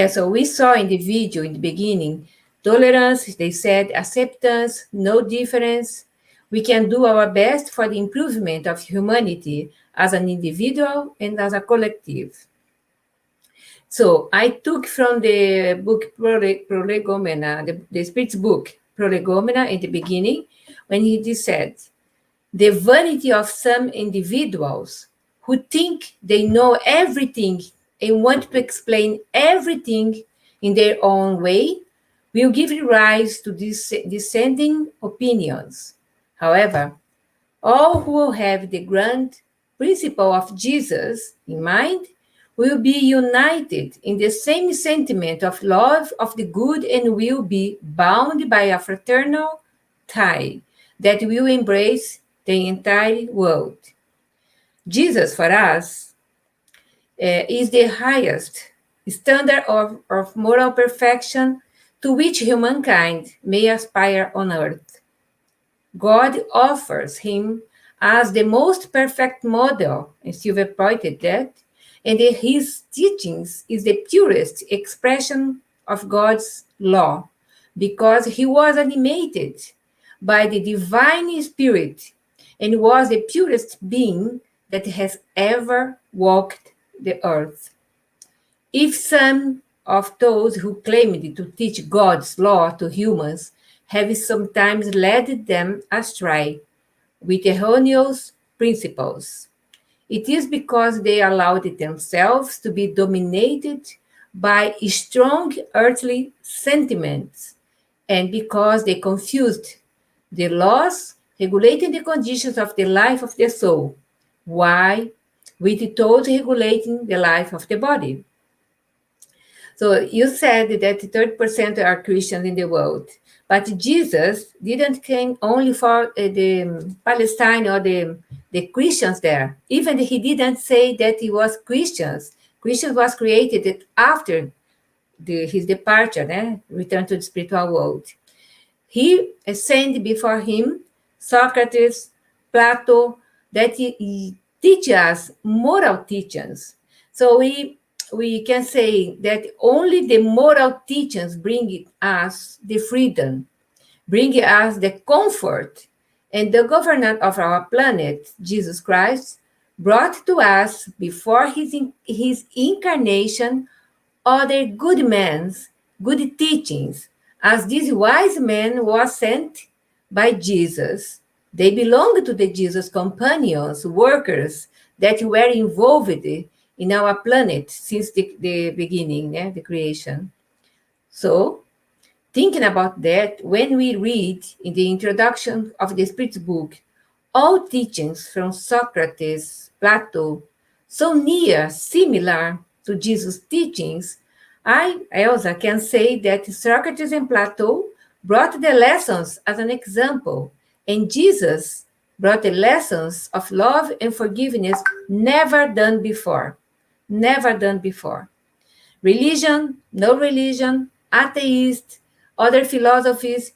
So we saw in the video in the beginning, tolerance, they said acceptance, no difference. We can do our best for the improvement of humanity as an individual and as a collective. So I took from the book Prolegomena, the Spirit's book, Prolegomena, in the beginning, when he said, the vanity of some individuals who think they know everything and want to explain everything in their own way will give rise to dissenting opinions. However, all who will have the grand principle of Jesus in mind will be united in the same sentiment of love of the good and will be bound by a fraternal tie that will embrace the entire world. Jesus, for us, is the highest standard of moral perfection to which humankind may aspire on earth. God offers him as the most perfect model, and Silvia pointed that, and his teachings is the purest expression of God's law, because he was animated by the divine spirit and was the purest being that has ever walked the earth. If some of those who claimed to teach God's law to humans have sometimes led them astray with erroneous principles. It is because they allowed themselves to be dominated by strong earthly sentiments, and because they confused the laws regulating the conditions of the life of the soul, with those regulating the life of the body. So you said that 30% are Christians in the world, but Jesus didn't come only for the Palestine or the Christians there. Even he didn't say that he was Christians. Christians was created after his departure, return to the spiritual world. He sent before him Socrates, Plato, that he teach us moral teachings. So we can say that only the moral teachings bring us the freedom, bring us the comfort, and the governor of our planet, Jesus Christ, brought to us before his incarnation other good men's good teachings, as this wise man was sent by Jesus. They belong to the Jesus companions, workers that were involved in our planet since the beginning, the creation. So, thinking about that, when we read in the introduction of the Spirit's book, all teachings from Socrates, Plato, so near, similar to Jesus' teachings, I, Elsa, can say that Socrates and Plato brought the lessons as an example, and Jesus brought the lessons of love and forgiveness never done before. Never done before. Religion, no religion, atheist, other philosophies,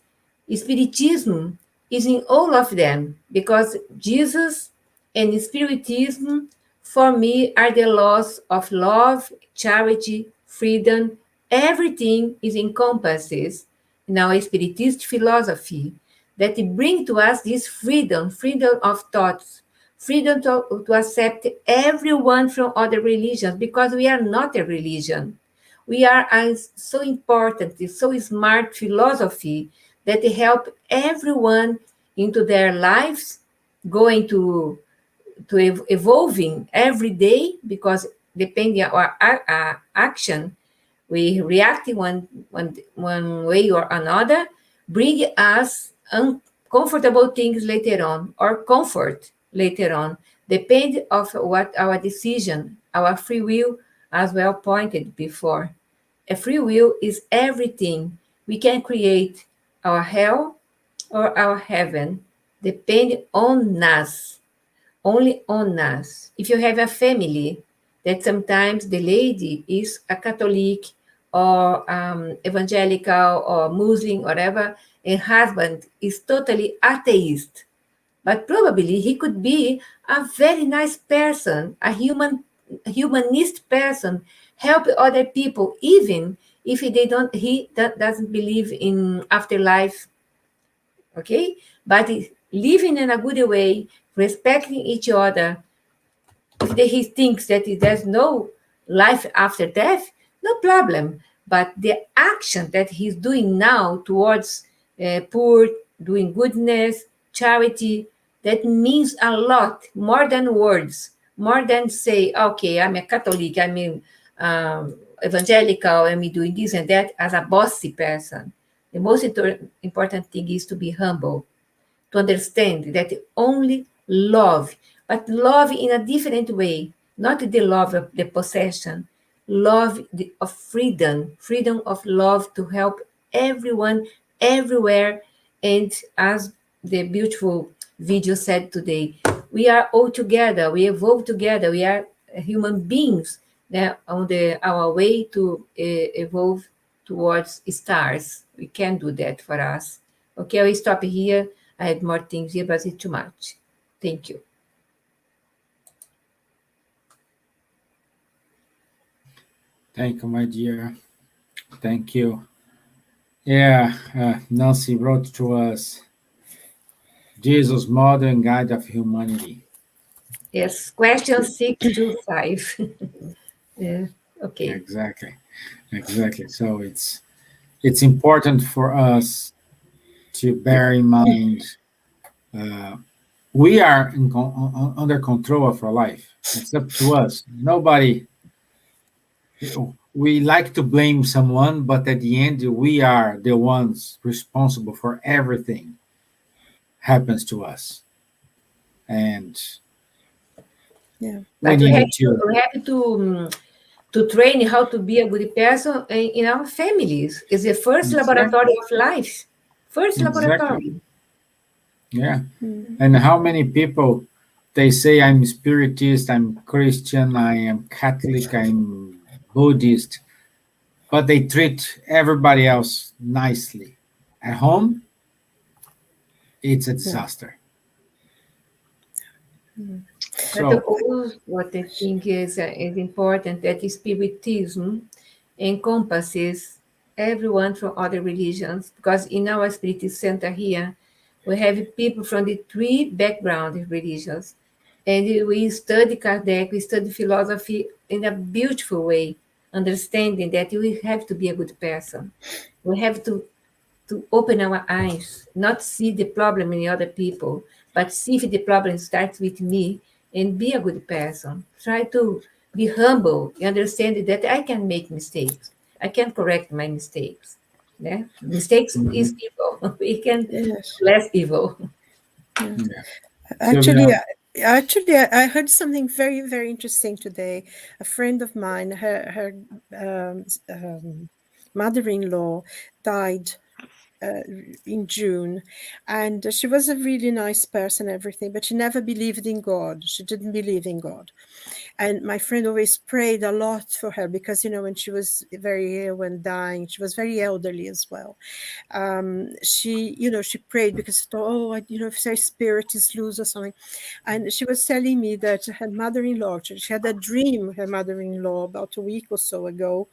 Spiritism is in all of them, because Jesus and Spiritism, for me, are the laws of love, charity, freedom. Everything is encompasses in our Spiritist philosophy that bring to us this freedom of thoughts, freedom to accept everyone from other religions, because we are not a religion. We are a so important, so smart philosophy that help everyone into their lives, going to evolving every day, because depending on our action, we react one way or another, bring us uncomfortable things later on, or comfort later on, depend of what our decision, our free will, as well pointed before. A free will is everything. We can create our hell or our heaven, depending on us, only on us. If you have a family that sometimes the lady is a Catholic or evangelical or Muslim, whatever, and husband is totally atheist, but probably he could be a very nice person, a humanist person, help other people, even if he doesn't believe in afterlife, okay? But living in a good way, respecting each other. If he thinks that there's no life after death, no problem. But the action that he's doing now towards poor, doing goodness, charity, that means a lot, more than words, more than say, okay, I'm a Catholic, I'm evangelical, I'm doing this and that as a bossy person. The most important thing is to be humble, to understand that only love, but love in a different way, not the love of the possession, love of freedom of love to help everyone, everywhere. And as the beautiful video said today, we are all together, we evolve together, we are human beings that on our way to evolve towards stars. We can do that for us. Okay, I will stop here. I had more things here, but it's too much. Thank you. Thank you, my dear. Thank you. Yeah, Nancy wrote to us, Jesus, Model and Guide of Humanity. Yes, question 625. Yeah, okay. Exactly. Exactly. So it's important for us to bear in mind we are under control of our life. It's up to us. Nobody. We like to blame someone, but at the end, we are the ones responsible for everything happens to us, and Yeah. we But need to. we have to train how to be a good person in our families. It's the first laboratory of life. First Exactly. laboratory. Yeah. And how many people they say I'm Spiritist, I'm Christian, I am Catholic, I'm Buddhist, but they treat everybody else nicely. At home, it's a disaster. But So, also, what I think is important that Spiritism encompasses everyone from other religions, because in our Spiritist Center here, we have people from the three background religions, and we study Kardec, we study philosophy in a beautiful way, understanding that we have to be a good person. We have to open our eyes, not see the problem in other people, but see if the problem starts with me and be a good person. Try to be humble and understand that I can make mistakes. I can correct my mistakes. Yeah? Mistakes is evil. We can Yes. less evil. yeah. Actually, Silvia, I heard something very, very interesting today. A friend of mine, her mother-in-law died in June, and she was a really nice person, everything, but she never believed in God. She didn't believe in God. And my friend always prayed a lot for her because, when she was very ill and dying, she was very elderly as well. She prayed because she thought, if her spirit is loose or something. And she was telling me that her mother-in-law, she had a dream, her mother-in-law, about a week or so ago.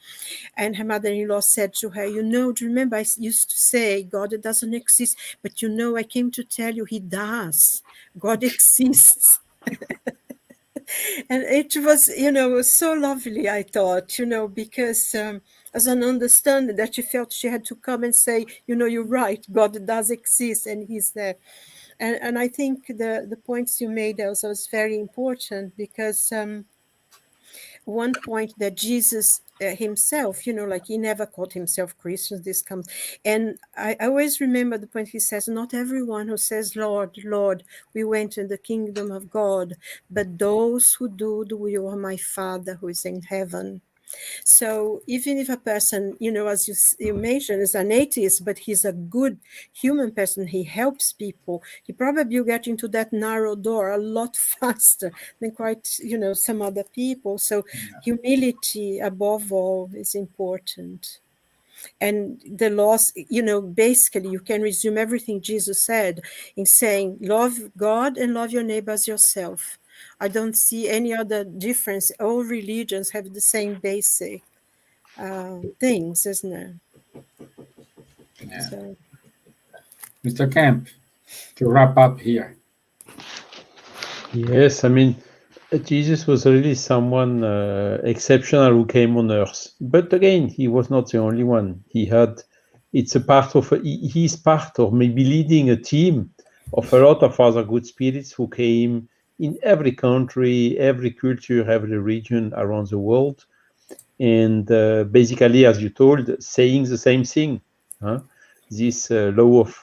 And her mother-in-law said to her, do you remember I used to say God doesn't exist, but I came to tell you he does. God exists. And it was so lovely, I thought, because as an understanding that she felt she had to come and say, you're right, God does exist and he's there. And I think the points you made, Elsa, was very important because one point that Jesus himself, like he never called himself Christian, this comes. And I always remember the point he says, not everyone who says, Lord, Lord, we went in the kingdom of God, but those who do the will of my Father who is in heaven. So even if a person, as you mentioned, is an atheist, but he's a good human person, he helps people, he probably will get into that narrow door a lot faster than quite, some other people. So humility above all is important. And the laws, basically you can resume everything Jesus said in saying, love God and love your neighbor as yourself. I don't see any other difference. All religions have the same basic things, isn't it? yeah. So, Mr. Kempf, to wrap up here. Yes, I mean, Jesus was really someone exceptional who came on earth. But again, he was not the only one. It's a part of, he's part of maybe leading a team of a lot of other good spirits who came in every country, every culture, every region around the world. And basically, as you told, saying the same thing. This law of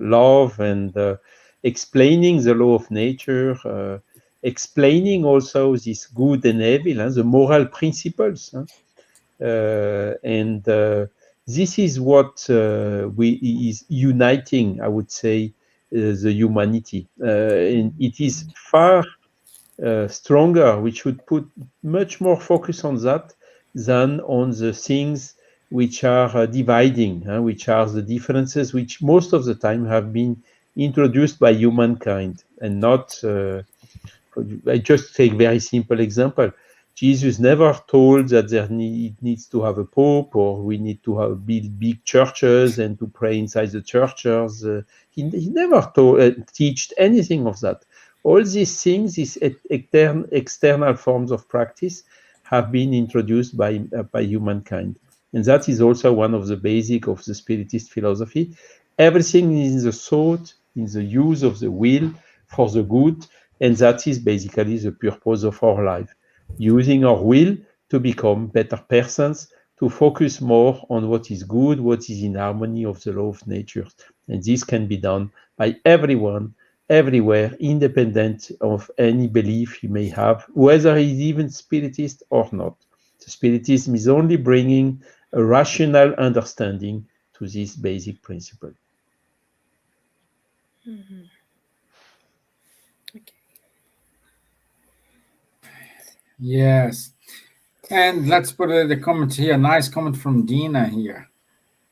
love and explaining the law of nature, explaining also this good and evil, the moral principles. And this is what is uniting, I would say, the humanity. And it is far stronger. We should put much more focus on that than on the things which are dividing, which are the differences which most of the time have been introduced by humankind and not. I just take very simple example. Jesus never told that it needs to have a pope or we need to have build big churches and to pray inside the churches. He never teached anything of that. All these things, these external forms of practice, have been introduced by humankind. And that is also one of the basics of the Spiritist philosophy. Everything is in the thought, in the use of the will for the good, and that is basically the purpose of our life. Using our will to become better persons, to focus more on what is good, what is in harmony of the law of nature. And this can be done by everyone, everywhere, independent of any belief he may have, whether he's even Spiritist or not. The Spiritism is only bringing a rational understanding to this basic principle. Mm-hmm. Okay. Yes. And let's put the comment here. Nice comment from Dina here.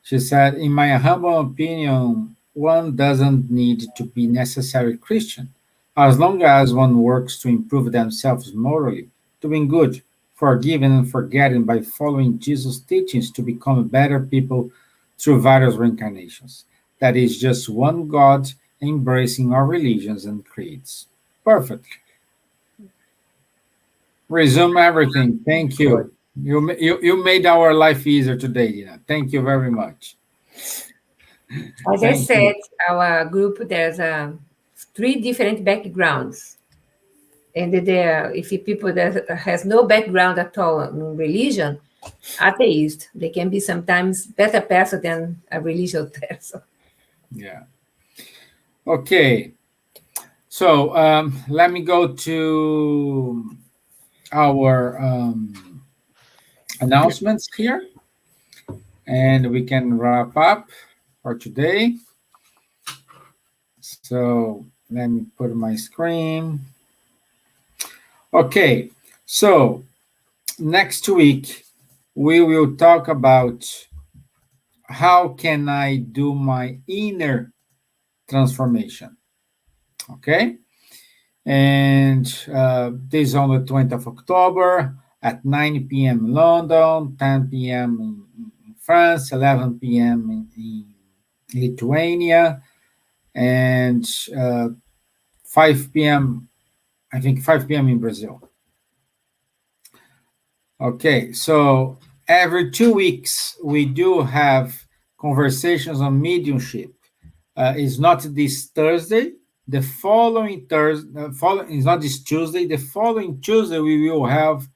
She said, in my humble opinion, one doesn't need to be necessarily Christian, as long as one works to improve themselves morally, doing good, forgiving and forgetting by following Jesus' teachings to become better people through various reincarnations. That is just one God embracing our religions and creeds. Perfect. Resume everything. Thank you. You made our life easier today, Dina. Thank you very much. As I said, our group, there's 3 different backgrounds. And if people that has no background at all in religion, atheist, they can be sometimes better person than a religious person. Yeah. Okay. So let me go to our announcements here, and we can wrap up for today. So let me put my screen. Okay. So next week we will talk about how can I do my inner transformation. Okay. And this is on the 20th of October at 9 p.m. in London, 10 p.m. in France, 11 p.m. in Lithuania, and 5 p.m., I think 5 p.m. in Brazil. Okay, so every 2 weeks we do have conversations on mediumship. It's not this Thursday. The following Thursday, it's not this Tuesday. The following Tuesday, we will have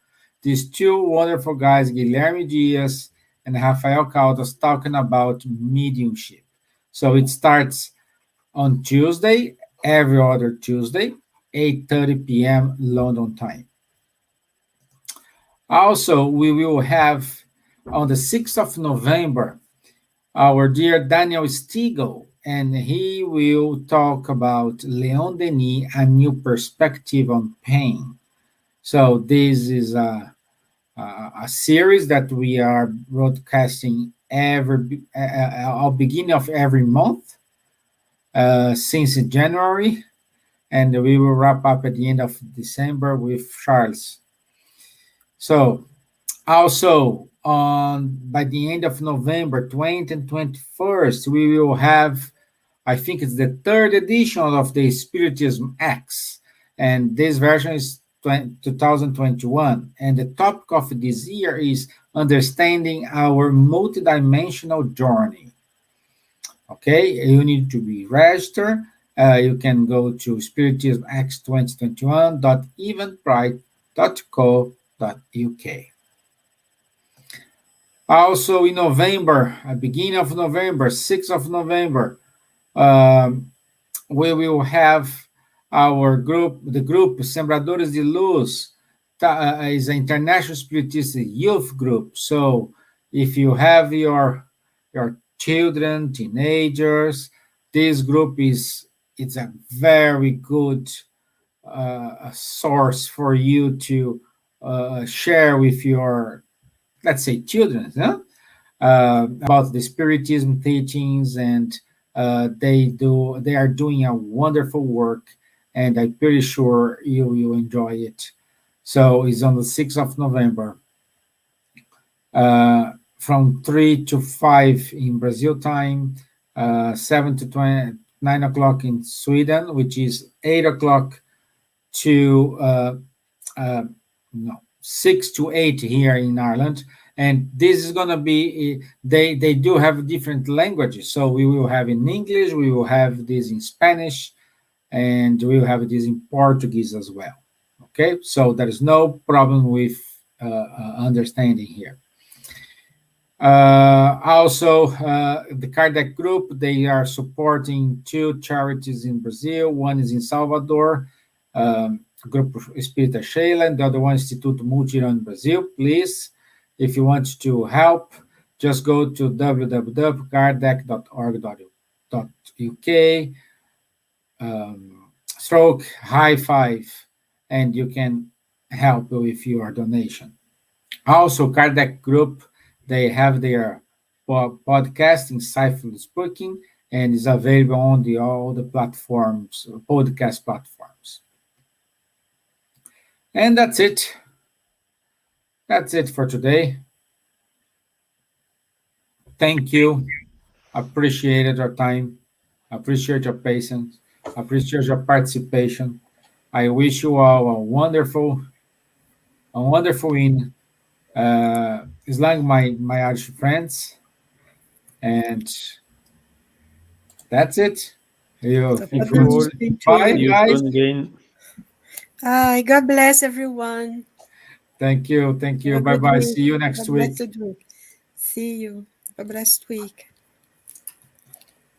these 2 wonderful guys, Guilherme Dias and Rafael Caldas, talking about mediumship. So it starts on Tuesday, every other Tuesday, 8:30 p.m. London time. Also, we will have on the 6th of November, our dear Daniel Stiegel, and he will talk about Leon Denis, A New Perspective on Pain. So this is a series that we are broadcasting at beginning of every month since January, and we will wrap up at the end of December with Charles. So also by the end of November 20th and 21st, we will have, I think it's the 3rd edition of the Spiritism X, and this version is 2021. And the topic of this year is understanding our multidimensional journey. Okay, you need to be registered. You can go to spiritismx2021.eventbrite.co.uk. Also in November, at beginning of November, 6th of November, we will have our group, the group Sembradores de Luz, is an international spiritist youth group. So if you have your children, teenagers, this group it's a very good source for you to share with your, let's say, children, about the Spiritism teachings, and they are doing a wonderful work, and I'm pretty sure you will enjoy it. So it's on the 6th of November, from 3 to 5 in Brazil time, 7 to 9 o'clock in Sweden, which is 8 o'clock to 6 to 8 here in Ireland. And this is going to be, they do have different languages. So we will have in English, we will have this in Spanish, and we will have this in Portuguese as well. Okay, so there is no problem with understanding here. Also, the Kardec group, they are supporting 2 charities in Brazil. One is in Salvador, Group Espírita Sheila, and the other one, Instituto Multirão in Brazil. Please, if you want to help, just go to www.kardec.org.uk, stroke high five, and you can help with your donation. Also, Kardec group, they have their podcast, Insightful Speaking, and is available on all the platforms, podcast platforms. And that's it. That's it for today. Thank you. Appreciated your time. Appreciate your patience. Appreciate your participation. I wish you all a wonderful evening. Islang my Irish friends, and that's it. Bye, guys. God bless everyone. Thank you. Bye bye. See you next week. See you. Have a blessed week.